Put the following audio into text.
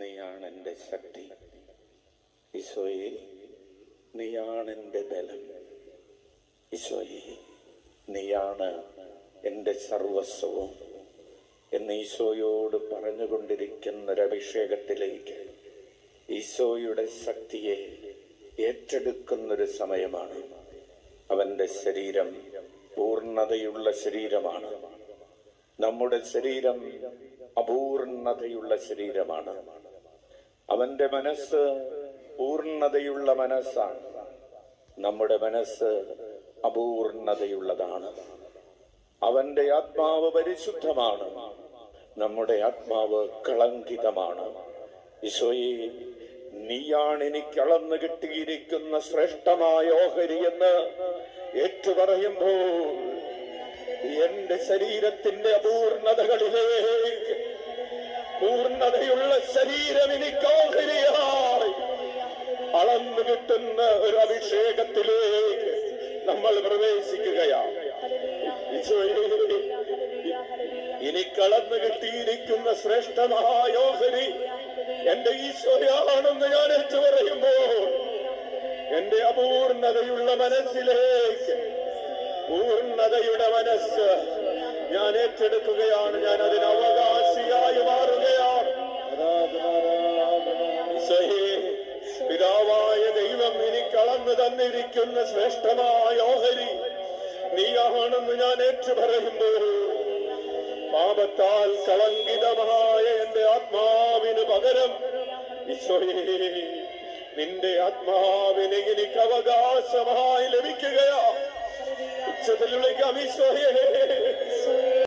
നീയാണ് എൻ്റെ ശക്തി. ഈശോയെ, നീയാണ് എൻ്റെ ബലം. ഈശോയെ, നീയാണ് എൻ്റെ സർവസ്വവും എന്ന് ഈശോയോട് പറഞ്ഞുകൊണ്ടിരിക്കുന്നൊരഭിഷേകത്തിലേക്ക് ഈശോയുടെ ശക്തിയെ ഏറ്റെടുക്കുന്നൊരു സമയമാണ്. അവൻ്റെ ശരീരം പൂർണ്ണതയുള്ള ശരീരമാണ്. നമ്മുടെ ശരീരം അപൂർണതയുള്ള ശരീരമാണ്. അവൻ്റെ മനസ്സ് പൂർണ്ണതയുള്ള മനസ്സാണ്. നമ്മുടെ മനസ്സ് അപൂർണതയുള്ളതാണ്. അവൻ്റെ ആത്മാവ് പരിശുദ്ധമാണ്. നമ്മുടെ ആത്മാവ് കളങ്കിതമാണ്. ഈശോയെ, നീയാണ് എനിക്ക് അളന്നു കിട്ടിയിരിക്കുന്ന ശ്രേഷ്ഠമായ ഓഹരി എന്ന് ഏറ്റുപറയുമ്പോൾ എന്റെ ശരീരത്തിന്റെ അപൂർണതകളിലേക്ക് പൂർണ്ണതയുള്ള ശരീരം എനിക്ക് ഓഹരിയായി അളന്നു കിട്ടുന്ന ഒരു അഭിഷേകത്തിലേക്ക് നമ്മൾ പ്രവേശിക്കുകയാണ്. എനിക്കളന്നു കിട്ടിയിരിക്കുന്ന ശ്രേഷ്ഠമായ ഓഹരി എന്റെ ഈശോയാണെന്ന് ഞാൻ ഏറ്റു പറയുമ്പോൾ എന്റെ അപൂർണതയുള്ള മനസ്സിലേക്ക് പൂർണ്ണതയുടെ മനസ്സ് ഞാൻ ഏറ്റെടുക്കുകയാണ്. ഞാൻ അതിന് അവകാശിയായി മാറുകയാണ്. പിതാവായ ദൈവം എനിക്ക് അളന്നു തന്നിരിക്കുന്ന ശ്രേഷ്ഠമായ ഓഹരി നീയാണെന്ന് ഞാൻ ഏറ്റു പറയുമ്പോൾ പാപത്താൽ കളങ്കിതമായ എന്റെ ആത്മാവിന് പകരം ഈശോയെ, നിന്റെ ആത്മാവിനെ എനിക്ക് അവകാശമായി ലഭിക്കുകയാ. ഉച്ചത്തിൽ വിളിക്കാം, ഈശോയെ,